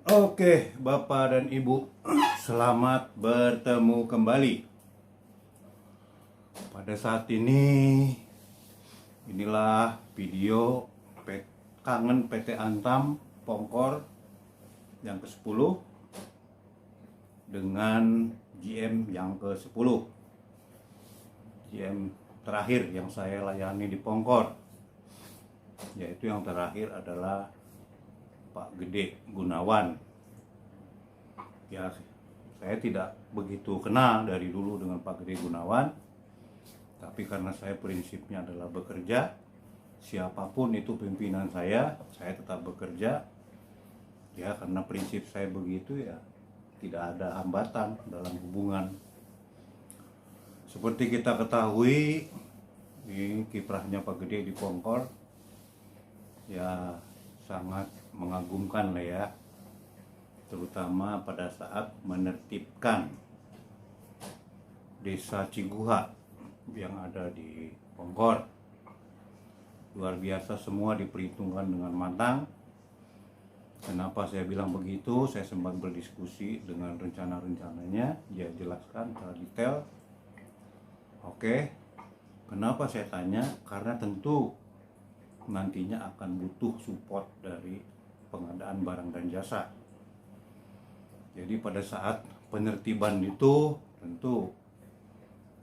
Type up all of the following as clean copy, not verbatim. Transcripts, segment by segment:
Oke, Bapak dan Ibu, selamat bertemu kembali. Pada saat ini, inilah video kangen PT Antam Pongkor yang ke-10 dengan GM yang ke-10. GM terakhir yang saya layani di Pongkor, yaitu yang terakhir adalah Pak Gede Gunawan. Ya, saya tidak begitu kenal dari dulu dengan Pak Gede Gunawan, tapi karena saya prinsipnya adalah bekerja, siapapun itu pimpinan saya tetap bekerja. Ya, karena prinsip saya begitu, ya tidak ada hambatan dalam hubungan. Seperti kita ketahui, ini kiprahnya Pak Gede di Pongkor ya sangat mengagumkan lah ya, terutama pada saat menertibkan desa Ciguha yang ada di Pongkor. Luar biasa, semua diperhitungkan dengan matang. Kenapa saya bilang begitu? Saya sempat berdiskusi dengan rencana-rencananya, dia jelaskan secara detail. Oke, kenapa saya tanya? Karena tentu nantinya akan butuh support dari pengadaan barang dan jasa. Jadi pada saat penertiban itu tentu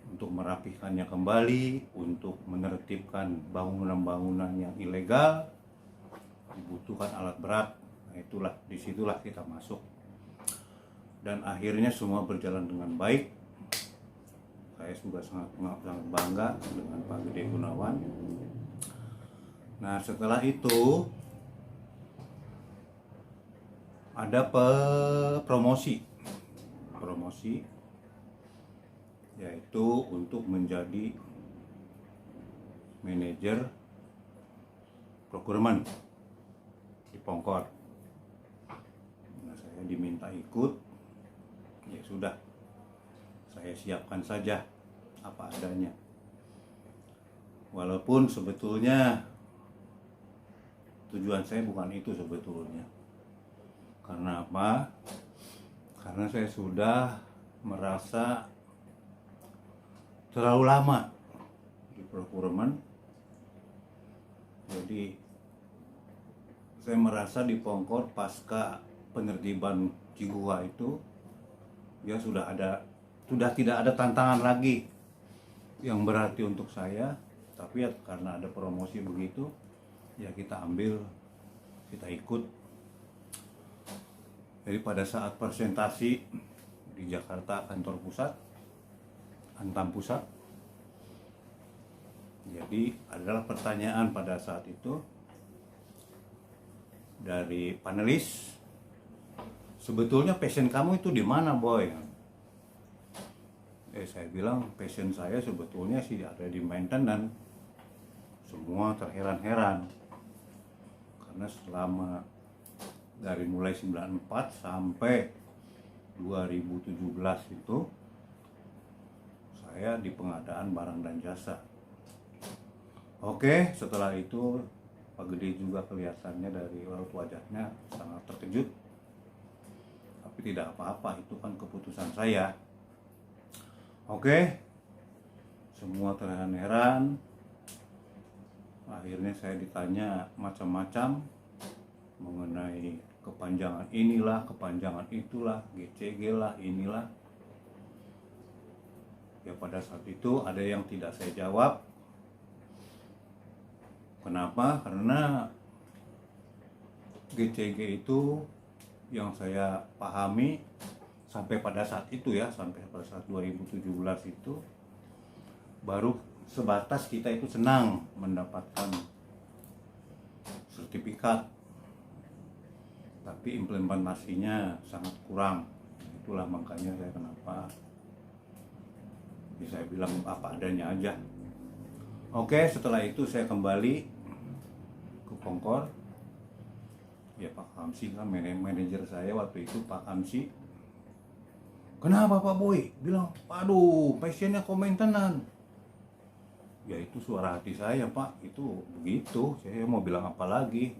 untuk merapikannya kembali, untuk menertibkan bangunan-bangunan yang ilegal dibutuhkan alat berat. Nah, disitulah kita masuk. Dan akhirnya semua berjalan dengan baik. Saya juga sangat bangga dengan Pak Gede Gunawan. Nah, setelah itu ada promosi, yaitu untuk menjadi manajer procurement di Pongkor. Nah, saya diminta ikut, ya sudah, saya siapkan saja apa adanya. Walaupun sebetulnya tujuan saya bukan itu sebetulnya. Karena apa? Karena saya sudah merasa terlalu lama di procurement. Jadi saya merasa di Pongkor pasca penertiban Ciguha itu ya sudah tidak ada tantangan lagi yang berarti untuk saya. Tapi ya karena ada promosi begitu, ya kita ambil, kita ikut. Jadi pada saat presentasi di Jakarta kantor pusat, Antam Pusat, jadi adalah pertanyaan pada saat itu dari panelis, sebetulnya passion kamu itu di mana, boy? Saya bilang passion saya sebetulnya sih ada di maintenance. Semua terheran-heran karena selama dari mulai 94 sampai 2017 itu saya di pengadaan barang dan jasa. Oke, setelah itu Pak Gede juga kelihatannya dari raut wajahnya sangat terkejut. Tapi tidak apa-apa, itu kan keputusan saya. Oke, semua terheran-heran. Akhirnya saya ditanya macam-macam mengenai kepanjangan inilah, kepanjangan itulah, GCG lah, inilah. Ya pada saat itu ada yang tidak saya jawab. Kenapa? Karena GCG itu yang saya pahami sampai pada saat itu ya, sampai pada saat 2017 itu baru sebatas kita itu senang mendapatkan sertifikat, tapi implementasinya sangat kurang. Itulah makanya saya kenapa saya bilang apa adanya aja. Oke, setelah itu saya kembali ke Pongkor. Ya Pak Hamsi kan manajer saya waktu itu, Pak Hamsi. Kenapa Pak Boy? Bilang, aduh passionnya komentenan. Ya itu suara hati saya Pak, itu begitu. Saya mau bilang apa lagi?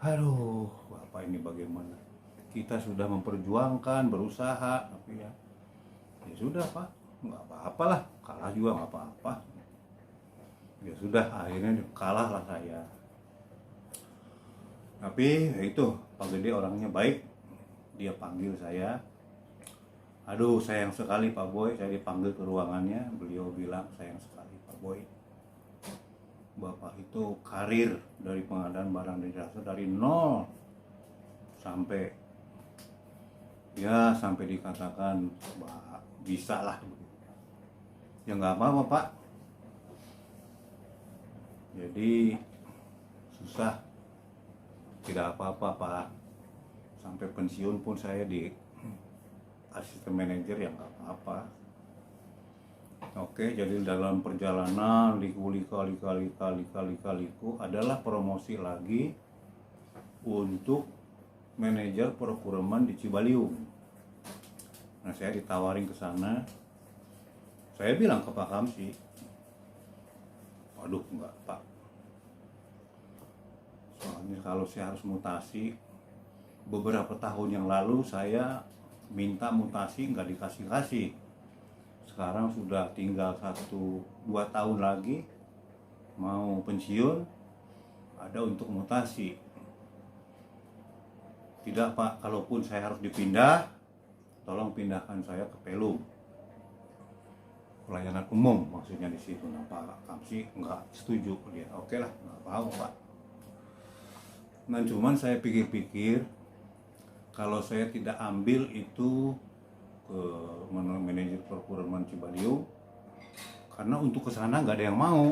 Aduh, Bapak ini bagaimana? Kita sudah memperjuangkan, berusaha, tapi ya sudah Pak, nggak apa-apalah, kalah juga nggak apa-apa. Ya sudah, akhirnya kalah lah saya. Tapi ya itu, Pak Gede orangnya baik, dia panggil saya. Aduh, sayang sekali Pak Boy, saya dipanggil ke ruangannya, beliau bilang sayang sekali Pak Boy, Bapak itu karir dari pengadaan barang dan jasa dari nol sampai sampai dikatakan bisa lah. Ya nggak apa-apa Pak, jadi susah, tidak apa-apa Pak, sampai pensiun pun saya di asisten manajer, ya nggak apa-apa. Oke, jadi dalam perjalanan liku adalah promosi lagi untuk manajer procurement di Cibaliung. Nah, saya ditawarin ke sana. Saya bilang ke Pak Kamsi, waduh enggak Pak, soalnya kalau saya harus mutasi, beberapa tahun yang lalu saya minta mutasi nggak dikasih-kasih. Sekarang sudah tinggal 1-2 tahun lagi mau pensiun, ada untuk mutasi. Tidak Pak, kalaupun saya harus dipindah, tolong pindahkan saya ke Pelum, pelayanan umum maksudnya di situ. Nah, Pak Kamsi nggak setuju dia. Oke lah, nggak apa-apa Pak. Nah, cuman saya pikir-pikir, kalau saya tidak ambil itu ke manajer procurement Cibaliung, karena untuk ke sana nggak ada yang mau.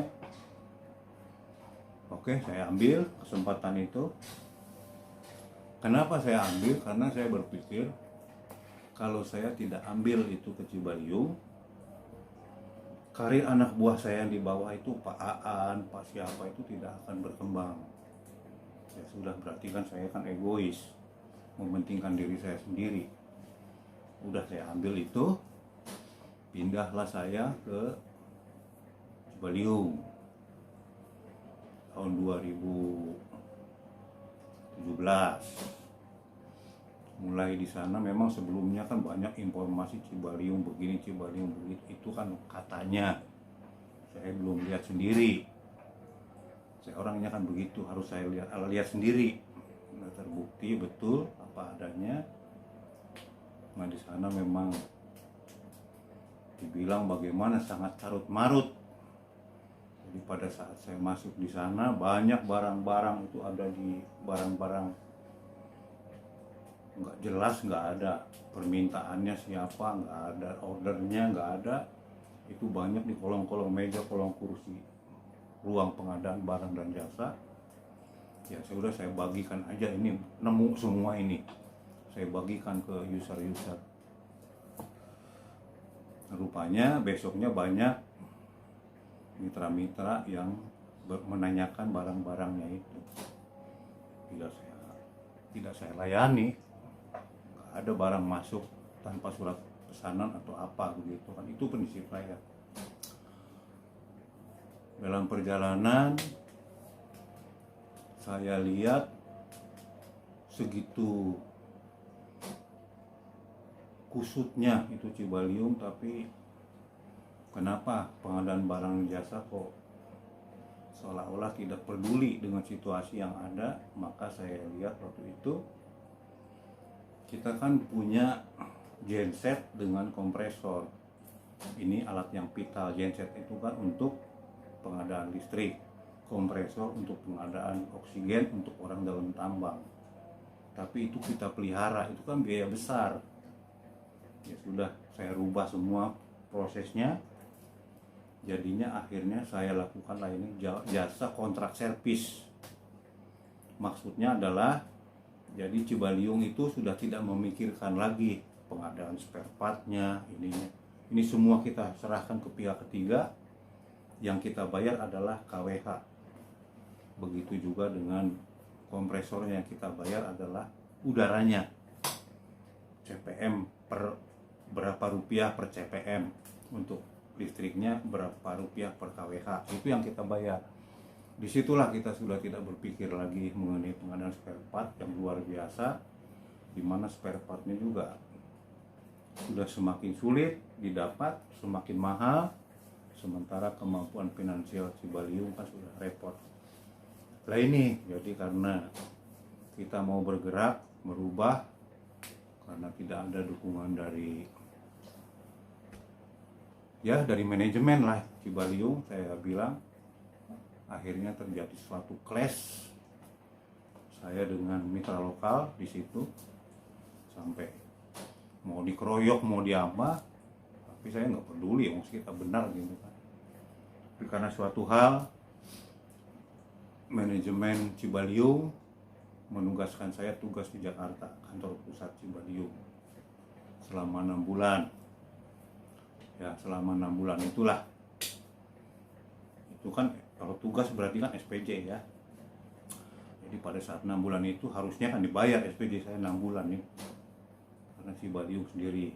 Oke, saya ambil kesempatan itu. Kenapa saya ambil? Karena saya berpikir kalau saya tidak ambil itu ke Cibaliung, karir anak buah saya yang di bawah itu, Pak Aan, Pak siapa itu tidak akan berkembang. Ya sudah, berarti kan saya kan egois, mementingkan diri saya sendiri. Udah saya ambil itu, pindahlah saya ke Cibaliung tahun 2017. Mulai di sana memang sebelumnya kan banyak informasi Cibaliung begini, Cibaliung begitu, itu kan katanya. Saya belum lihat sendiri. Saya orangnya kan begitu, harus saya lihat sendiri. Nah, terbukti betul apa adanya. Nah, di sana memang dibilang bagaimana sangat carut marut. Jadi pada saat saya masuk di sana, banyak barang-barang itu ada di barang-barang nggak jelas, nggak ada permintaannya siapa, nggak ada ordernya, nggak ada. Itu banyak di kolong-kolong meja, kolong kursi ruang pengadaan barang dan jasa. Ya sudah, saya bagikan aja, ini nemu semua ini, saya bagikan ke user-user. Rupanya besoknya banyak mitra-mitra yang menanyakan barang-barangnya itu. Tidak saya layani. Nggak ada barang masuk tanpa surat pesanan atau apa begitu kan, itu prinsip saya. Dalam perjalanan saya lihat segitu kusutnya itu Cibaliung, tapi kenapa pengadaan barang jasa kok seolah-olah tidak peduli dengan situasi yang ada. Maka saya lihat waktu itu kita kan punya genset dengan kompresor. Ini alat yang vital. Genset itu kan untuk pengadaan listrik, kompresor untuk pengadaan oksigen untuk orang dalam tambang. Tapi itu kita pelihara, itu kan biaya besar. Ya sudah, saya rubah semua prosesnya. Jadinya akhirnya saya lakukan ini jasa kontrak servis. Maksudnya adalah, jadi Cibaliung itu sudah tidak memikirkan lagi pengadaan spare partnya, ini semua kita serahkan ke pihak ketiga. Yang kita bayar adalah KWH. Begitu juga dengan kompresornya, yang kita bayar adalah udaranya, CPM per berapa rupiah per CPM, untuk listriknya berapa rupiah per KWH, itu yang kita bayar. Disitulah kita sudah tidak berpikir lagi mengenai pengadaan spare part yang luar biasa, di mana spare partnya juga sudah semakin sulit didapat, semakin mahal, sementara kemampuan finansial Cibaliung kan sudah repot. Lah ini jadi karena kita mau bergerak, merubah, karena tidak ada dukungan dari manajemen lah Cibaliung, saya bilang akhirnya terjadi suatu clash saya dengan mitra lokal di situ, sampai mau dikeroyok mau diapa, tapi saya nggak peduli, mesti kita benar gitu kan. Tapi karena suatu hal manajemen Cibaliung menugaskan saya tugas di Jakarta, kantor pusat Cibaliung selama 6 bulan. Ya selama 6 bulan itulah, itu kan kalau tugas berarti kan SPJ ya. Jadi pada saat 6 bulan itu harusnya kan dibayar SPJ saya 6 bulan nih. Karena Cibaliung sendiri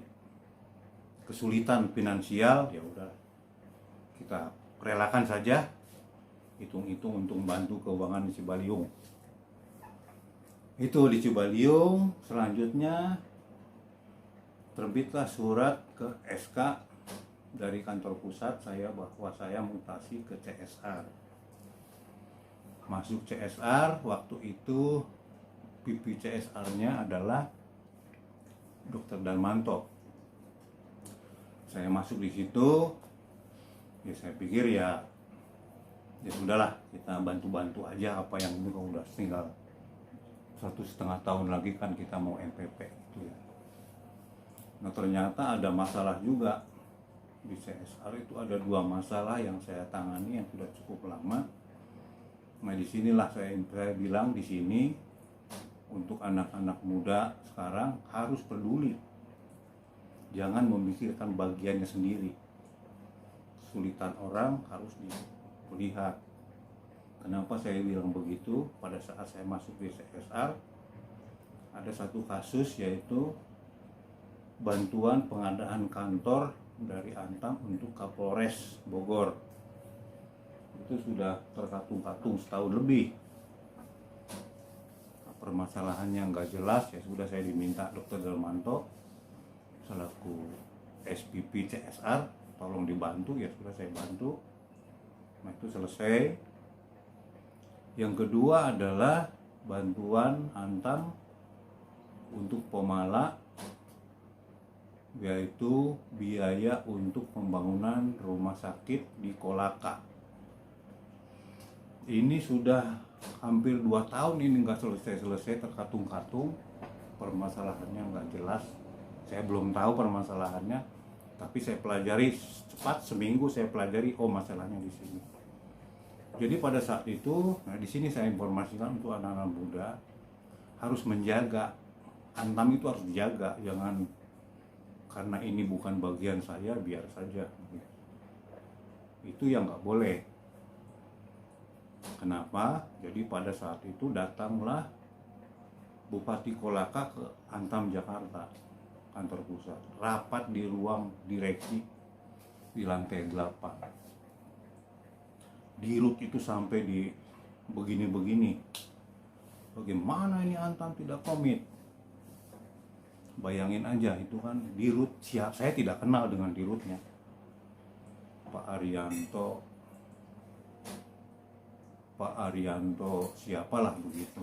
kesulitan finansial, ya udah kita relakan saja, hitung-hitung untuk membantu keuangan di Cibaliung. Itu di Cibaliung. Selanjutnya terbitlah surat ke SK dari kantor pusat saya bahwa saya mutasi ke CSR. Masuk CSR, waktu itu pipi CSR-nya adalah Dr. Darmanto. Saya masuk di situ, ya saya pikir ya sudahlah, kita bantu-bantu aja apa yang ini, kalau udah tinggal 1,5 tahun lagi kan kita mau MPP gitu ya. Nah ternyata ada masalah juga di CSR. Itu ada 2 masalah yang saya tangani yang sudah cukup lama. Nah disinilah saya bilang di sini untuk anak-anak muda sekarang harus peduli, jangan memikirkan bagiannya sendiri. Kesulitan orang harus dilihat. Kenapa saya bilang begitu? Pada saat saya masuk di CSR ada satu kasus, yaitu bantuan pengadaan kantor dari Antam untuk Kapolres Bogor. Itu sudah terkatung-katung setahun lebih. Permasalahannya nggak jelas, ya sudah saya diminta Dr. Darmanto selaku SPP CSR tolong dibantu, ya sudah saya bantu. Nah itu selesai. Yang kedua adalah bantuan Antam untuk Pomala, yaitu biaya untuk pembangunan rumah sakit di Kolaka. Ini sudah hampir 2 tahun ini nggak selesai-selesai, terkatung-katung, permasalahannya nggak jelas. Saya belum tahu permasalahannya, tapi saya pelajari cepat, seminggu saya pelajari, oh masalahnya di sini. Jadi pada saat itu, nah di sini saya informasikan untuk anak-anak muda harus menjaga, Antam itu harus dijaga, jangan karena ini bukan bagian saya biar saja. Itu yang nggak boleh. Kenapa? Jadi pada saat itu datanglah Bupati Kolaka ke Antam Jakarta, kantor pusat, rapat di ruang direksi di lantai 8. Dirut itu sampai di begini-begini, bagaimana ini Antam tidak komit. Bayangin aja, itu kan dirut siap, saya tidak kenal dengan dirutnya, Pak Arianto siapalah begitu,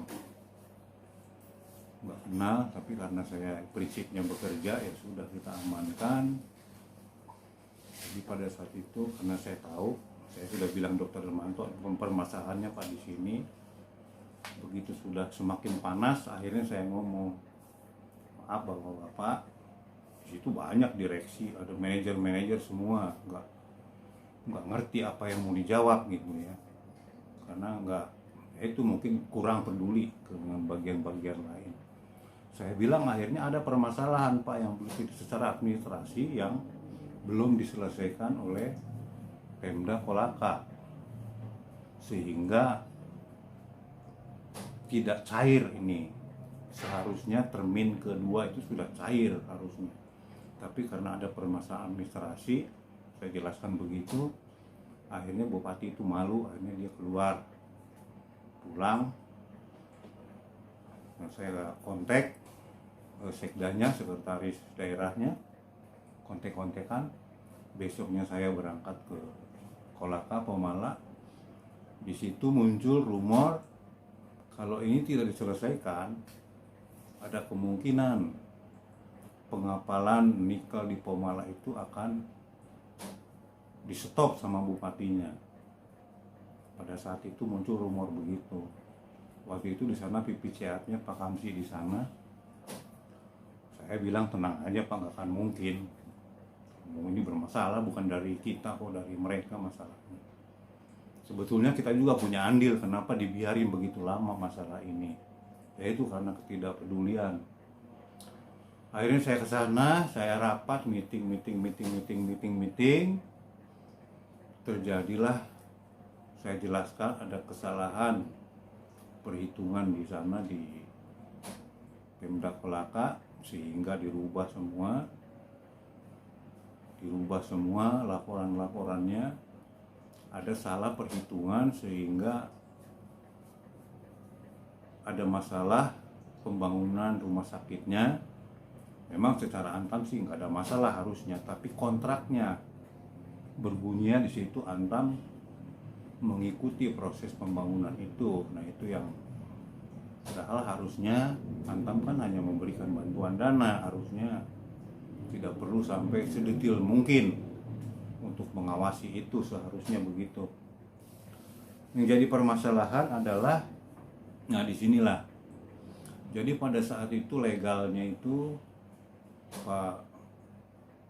nggak kenal. Tapi karena saya prinsipnya bekerja, ya sudah kita amankan. Jadi pada saat itu karena saya tahu, saya sudah bilang Dr. Darmanto permasalahannya Pak di sini. Begitu sudah semakin panas, akhirnya saya ngomong, maaf bapak-bapak, di situ banyak direksi, ada manajer-manajer semua, nggak ngerti apa yang mau dijawab gitu ya, karena itu mungkin kurang peduli dengan bagian-bagian lain. Saya bilang akhirnya ada permasalahan Pak yang secara administrasi yang belum diselesaikan oleh Pemda Kolaka, sehingga tidak cair ini. Seharusnya termin kedua itu sudah cair harusnya, tapi karena ada permasalahan administrasi, saya jelaskan begitu, akhirnya bupati itu malu, akhirnya dia keluar. pulang. Nah, saya kontak sekdanya, sekretaris daerahnya, kontek-kontekan. Besoknya saya berangkat ke Kolaka, Pomala. Di situ muncul rumor kalau ini tidak diselesaikan, ada kemungkinan pengapalan nikel di Pomala itu akan di stop sama bupatinya. Pada saat itu muncul rumor begitu. Waktu itu di sana pipit sehatnya Pak Kamsi di sana. Saya bilang tenang aja Pak, nggak akan mungkin. Ini bermasalah bukan dari kita kok, dari mereka masalahnya. Sebetulnya kita juga punya andil kenapa dibiarin begitu lama masalah ini. Yaitu karena ketidakpedulian. Akhirnya saya ke sana, saya rapat, meeting. Terjadilah, saya jelaskan ada kesalahan perhitungan di sana di Pemda Kolaka, sehingga dirubah semua laporan-laporannya. Ada salah perhitungan sehingga ada masalah pembangunan rumah sakitnya. Memang secara Antam sih nggak ada masalah harusnya, tapi kontraknya berbunyinya di situ Antam mengikuti proses pembangunan itu. Nah itu yang padahal harusnya Antam kan hanya memberikan bantuan dana, harusnya tidak perlu sampai sedetil mungkin untuk mengawasi itu, seharusnya begitu. Yang jadi permasalahan adalah, nah disinilah. Jadi pada saat itu legalnya itu Pak,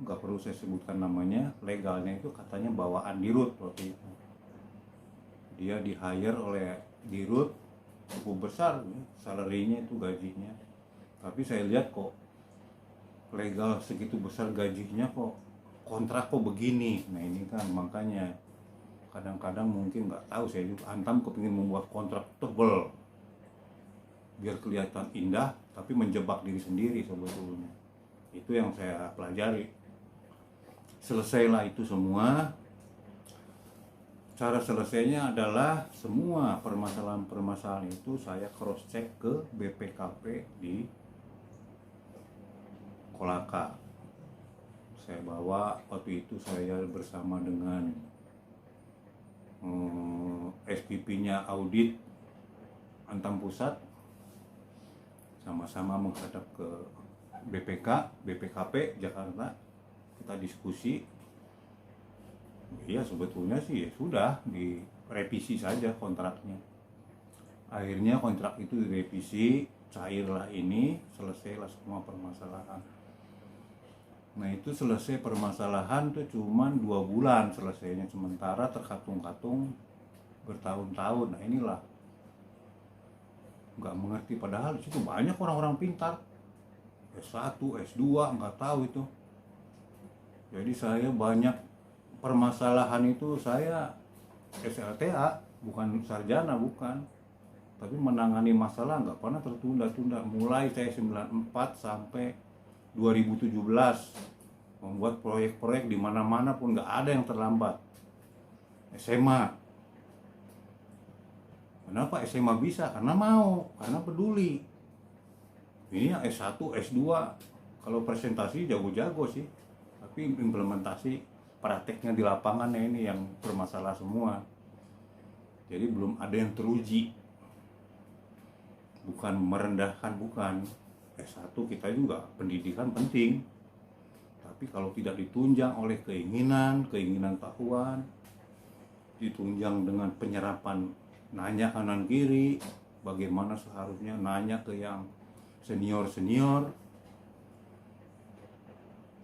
nggak perlu saya sebutkan namanya, legalnya itu katanya bawaan Dirut waktu itu. Dia di-hire oleh Dirut, cukup besar salary-nya itu, gajinya. Tapi saya lihat kok legal segitu besar gajinya kok kontrak kok begini. Nah ini kan makanya kadang-kadang mungkin nggak tahu, saya juga Antam kepingin membuat kontrak tebel biar kelihatan indah tapi menjebak diri sendiri sebetulnya. Itu yang saya pelajari. Selesailah itu semua. Cara selesainya adalah semua permasalahan-permasalahan itu saya cross check ke BPKP di Kolaka. Saya bawa, waktu itu saya bersama dengan SPP-nya audit Antam Pusat, sama-sama menghadap ke BPKP Jakarta. Kita diskusi. Iya sebetulnya sih ya sudah direvisi saja kontraknya. Akhirnya kontrak itu direvisi, cairlah ini, selesailah semua permasalahan. Nah itu selesai permasalahan tuh cuman 2 bulan selesainya, sementara terkatung-katung bertahun-tahun. Nah inilah nggak mengerti, padahal di situ banyak orang-orang pintar, S1, S2 nggak tahu itu. Jadi saya banyak permasalahan itu saya SLTA, bukan sarjana, bukan, tapi menangani masalah nggak pernah tertunda-tunda. Mulai saya 94 sampai 2017 membuat proyek-proyek di mana-mana pun nggak ada yang terlambat. SMA, kenapa SMA bisa? Karena mau, karena peduli. Ini yang S1, S2 kalau presentasi jago-jago sih, tapi implementasi prakteknya di lapangannya ini yang bermasalah semua. Jadi belum ada yang teruji. Bukan merendahkan, bukan. S1 kita juga pendidikan penting, tapi kalau tidak ditunjang oleh keinginan tahuan, ditunjang dengan penyerapan, nanya kanan kiri, bagaimana seharusnya, nanya ke yang senior,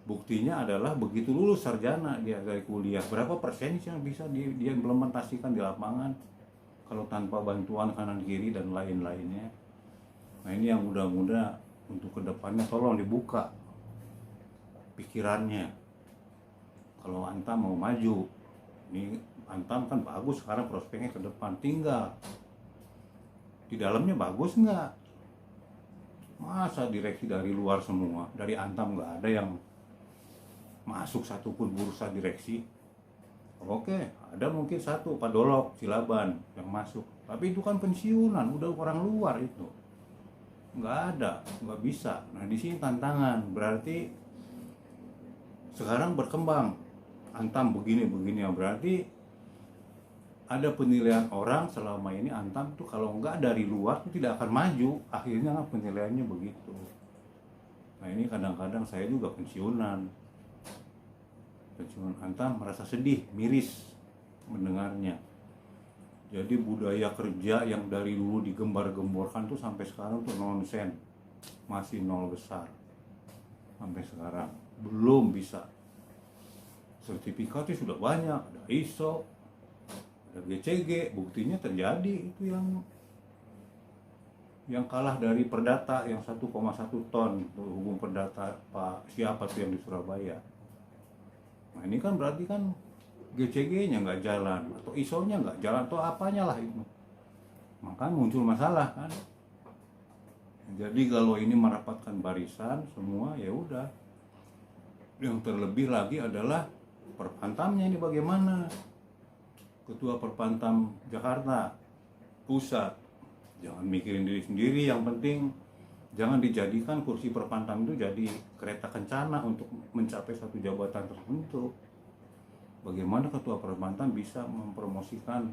buktinya adalah begitu lulus sarjana dia dari kuliah, berapa persen sih yang bisa dia implementasikan di lapangan kalau tanpa bantuan kanan kiri dan lain-lainnya. Nah ini yang mudah-mudahan untuk kedepannya tolong dibuka pikirannya. Kalau Antam mau maju, ini Antam kan bagus sekarang prospeknya ke depan, tinggal di dalamnya bagus nggak? Masa direksi dari luar semua, dari Antam nggak ada yang masuk satupun bursa direksi? Oke, ada mungkin satu Pak Dolok Cilaban yang masuk, Tapi itu kan pensiunan, udah orang luar itu. Nggak ada, nggak bisa. Nah di sini tantangan, berarti sekarang berkembang. Antam begini-begini ya, berarti ada penilaian orang selama ini Antam tuh kalau nggak dari luar tuh tidak akan maju. Akhirnya kan penilaiannya begitu. Nah ini kadang-kadang saya juga pensiunan Antam merasa sedih, miris mendengarnya. Jadi budaya kerja yang dari dulu digembar-gemborkan tuh sampai sekarang tuh nonsen, masih nol besar sampai sekarang, belum bisa. Sertifikatnya sudah banyak, ada ISO, ada GCG, buktinya terjadi itu yang kalah dari Perdata yang 1,1 ton hukum Perdata Pak siapa tuh yang di Surabaya. Nah ini kan berarti kan GCG-nya nggak jalan atau ISO-nya nggak jalan atau apanya lah itu, maka muncul masalah kan. Jadi kalau ini merapatkan barisan semua ya udah. Yang terlebih lagi adalah Perpantamnya ini bagaimana. Ketua Perpantam Jakarta Pusat jangan mikirin diri sendiri, yang penting jangan dijadikan kursi Perpantam itu jadi kereta kencana untuk mencapai satu jabatan tertentu. Bagaimana ketua Perpantam bisa mempromosikan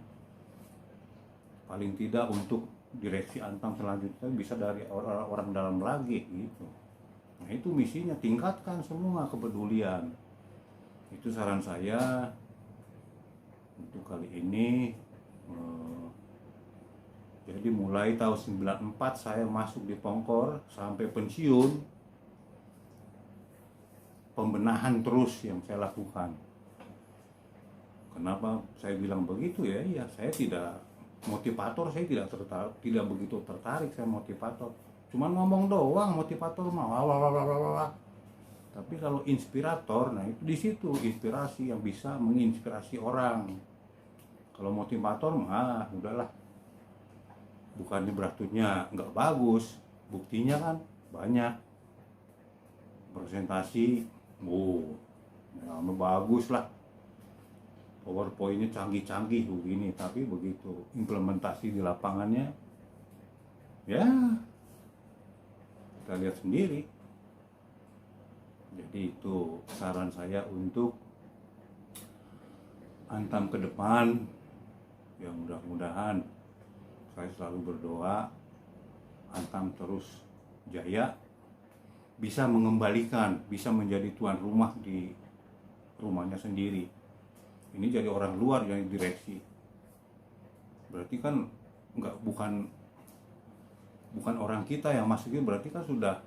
paling tidak untuk direksi Antam selanjutnya bisa dari orang dalam lagi gitu. Nah itu misinya, tingkatkan semua kepedulian. Itu saran saya untuk kali ini. Jadi mulai tahun 94 saya masuk di Pongkor sampai pensiun, pembenahan terus yang saya lakukan. Kenapa saya bilang begitu ya? Ya saya tidak motivator, saya tidak begitu tertarik saya motivator. Cuman ngomong doang motivator mah. Tapi kalau inspirator, nah itu di situ inspirasi yang bisa menginspirasi orang. Kalau motivator mah udahlah. Bukannya beratutnya nggak bagus, buktinya kan banyak. Presentasi, ya, bagus lah. PowerPoint-nya canggih-canggih begini, tapi begitu implementasi di lapangannya, ya kita lihat sendiri. Jadi itu saran saya untuk Antam ke depan, yang mudah-mudahan saya selalu berdoa Antam terus jaya, bisa mengembalikan, bisa menjadi tuan rumah di rumahnya sendiri. Ini jadi orang luar yang direksi, berarti kan bukan orang kita yang masukin, berarti kan sudah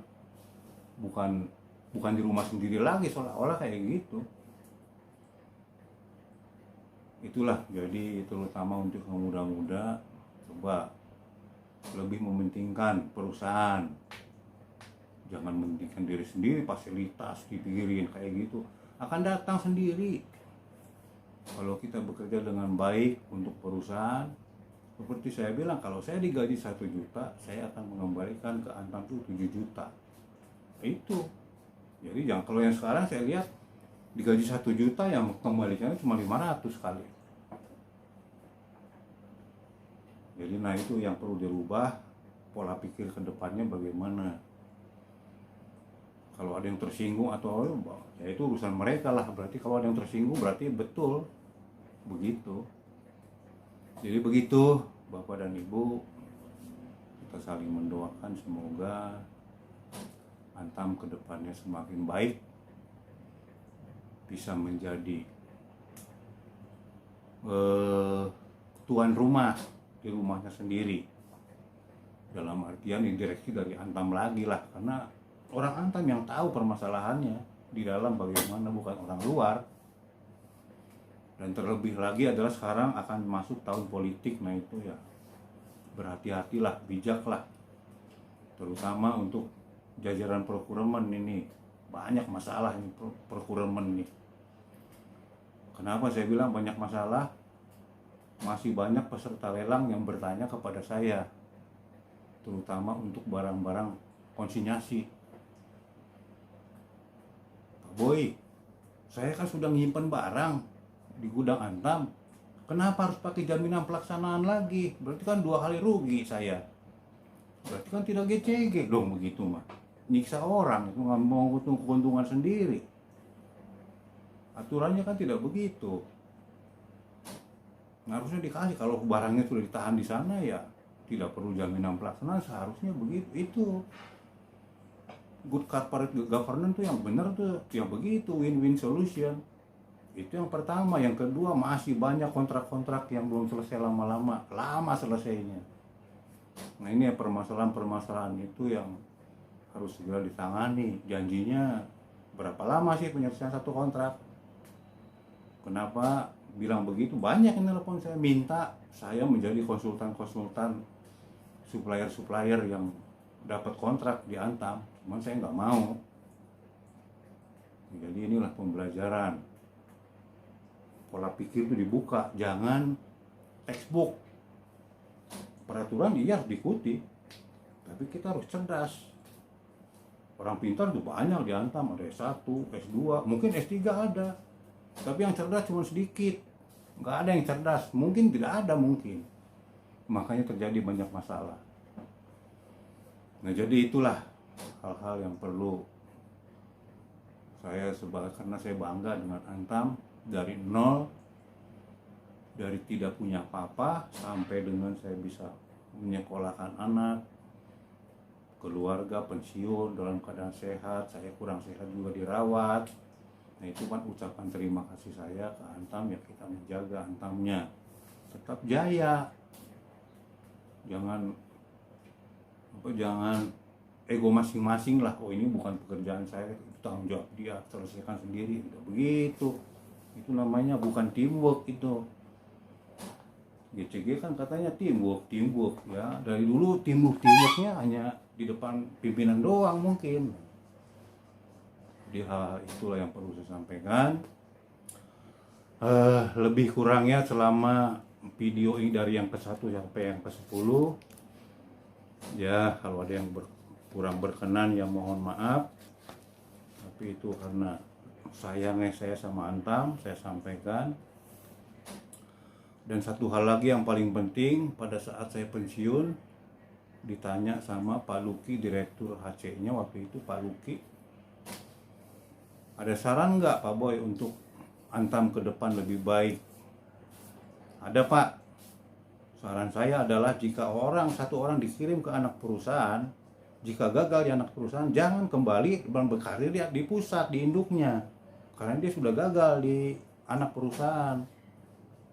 bukan di rumah sendiri lagi, seolah-olah kayak gitu. Itulah, jadi terutama untuk yang muda-muda, coba lebih mementingkan perusahaan, jangan mementingkan diri sendiri, fasilitas dipikirin kayak gitu, akan datang sendiri. Kalau kita bekerja dengan baik untuk perusahaan, seperti saya bilang, kalau saya digaji 1 juta, saya akan mengembalikan ke Antam itu 7 juta. Itu. Jadi kalau yang sekarang saya lihat digaji 1 juta yang kembalikannya cuma 500 kali. Jadi nah itu yang perlu dirubah, pola pikir ke depannya bagaimana. Kalau ada yang tersinggung atau ya itu urusan mereka lah. Berarti kalau ada yang tersinggung berarti betul begitu. Jadi begitu Bapak dan Ibu, kita saling mendoakan semoga Antam ke depannya semakin baik, bisa menjadi tuan rumah di rumahnya sendiri, dalam artian direksi dari Antam lagi lah, karena orang Antam yang tahu permasalahannya di dalam bagaimana, bukan orang luar. Dan terlebih lagi adalah sekarang akan masuk tahun politik, nah itu ya berhati-hatilah, bijaklah, terutama untuk jajaran procurement ini. Banyak masalah ini procurement ini. Kenapa saya bilang banyak masalah? Masih banyak peserta lelang yang bertanya kepada saya, terutama untuk barang-barang konsinyasi. Pak Boy, saya kan sudah nyimpen barang di gudang Antam, Kenapa harus pakai jaminan pelaksanaan lagi? Berarti kan 2 kali rugi saya. Berarti kan tidak GCG dong begitu mah. Nyiksa orang, itu nggak mau keuntungan sendiri. Aturannya kan tidak begitu. Harusnya dikasih, kalau barangnya sudah ditahan di sana ya tidak perlu jaminan pelaksanaan, seharusnya begitu. Itu good corporate governance tuh yang benar tuh yang begitu, win-win solution. Itu yang pertama. Yang kedua, masih banyak kontrak-kontrak yang belum selesai lama selesainya. Nah ini ya permasalahan itu yang harus segera ditangani. Janjinya berapa lama sih penyelesaian satu kontrak? Kenapa bilang begitu? Banyak yang telepon saya minta saya menjadi konsultan supplier yang dapat kontrak di Antam, cuman saya nggak mau. Jadi inilah pembelajaran, pola pikir itu dibuka, jangan textbook. Peraturan iya harus diikuti, tapi kita harus cerdas. Orang pintar tuh banyak di Antam, ada S1, S2, mungkin S3 ada, tapi yang cerdas cuma sedikit. Nggak ada yang cerdas, mungkin tidak ada, makanya terjadi banyak masalah. Nah jadi itulah hal-hal yang perlu saya karena saya bangga dengan Antam, dari nol, dari tidak punya apa-apa sampai dengan saya bisa menyekolahkan anak, keluarga, pensiun dalam keadaan sehat, saya kurang sehat juga dirawat. Nah itu kan ucapan terima kasih saya ke Antam, ya kita menjaga Antamnya tetap jaya. Jangan ego masing-masing lah, oh ini bukan pekerjaan saya, itu tanggung jawab dia, selesaikan sendiri. Tidak begitu, itu namanya bukan teamwork. Itu GCG kan katanya teamwork ya, dari dulu teamworknya hanya di depan pimpinan doang mungkin. Jadi hal itulah yang perlu saya sampaikan. Lebih kurangnya selama video ini dari yang ke-1 sampai yang ke-10, ya kalau ada yang kurang berkenan ya mohon maaf, tapi itu karena sayangnya saya sama Antam, saya sampaikan. Dan satu hal lagi yang paling penting, pada saat saya pensiun ditanya sama Pak Luki, direktur HC-nya waktu itu, Pak Luki, ada saran nggak Pak Boy untuk Antam ke depan lebih baik? Ada Pak. Saran saya adalah jika satu orang dikirim ke anak perusahaan, jika gagal di anak perusahaan, jangan kembali berkarir di pusat, di induknya, karena dia sudah gagal di anak perusahaan.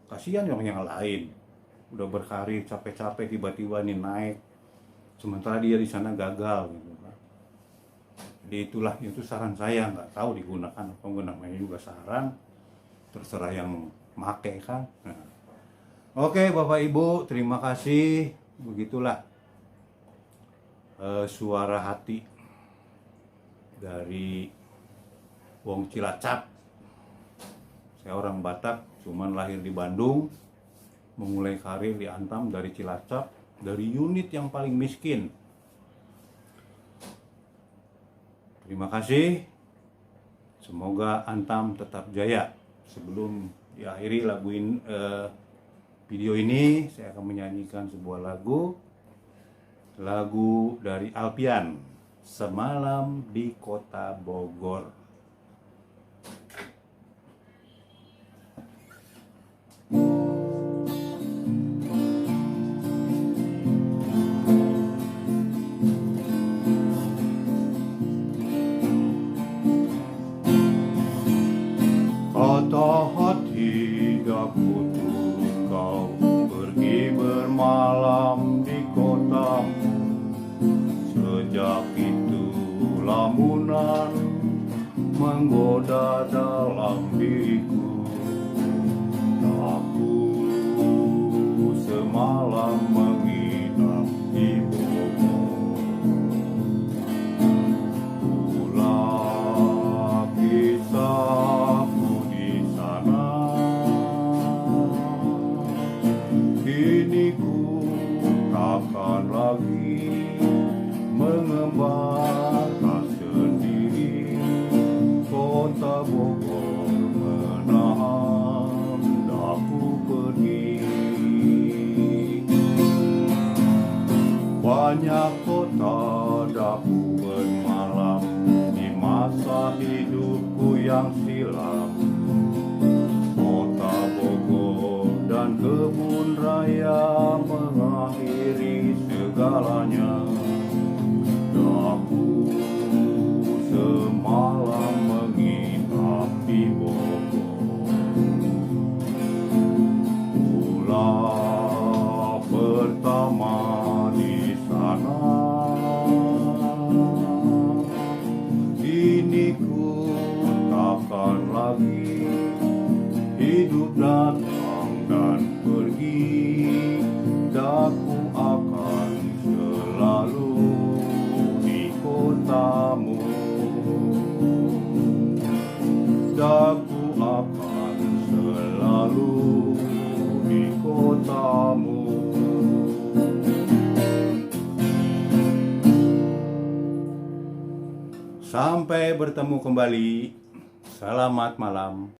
Kasihan yang lain udah berkarir capek-capek, tiba-tiba nih naik, sementara dia di sana gagal gitu kan. Jadi itu saran saya, nggak tahu digunakan atau enggak, namanya juga saran, terserah yang make kan. Nah. Oke Bapak Ibu, terima kasih. Begitulah suara hati dari Wong Cilacap. Saya orang Batak, cuman lahir di Bandung, memulai karir di Antam dari Cilacap, dari unit yang paling miskin. Terima kasih. Semoga Antam tetap jaya. Sebelum diakhiri video ini, saya akan menyanyikan sebuah lagu dari Alpian, Semalam di Kota Bogor. Kata hati aku kau pergi bermalam di kota. Sejak itu lamunan menggoda dalam diriku. Aku semalam menginap di Bogor. Ulang kisahku di sana. Hidup datang dan pergi, daku akan selalu di kotamu. Daku akan selalu di kotamu. Sampai bertemu kembali. Selamat malam.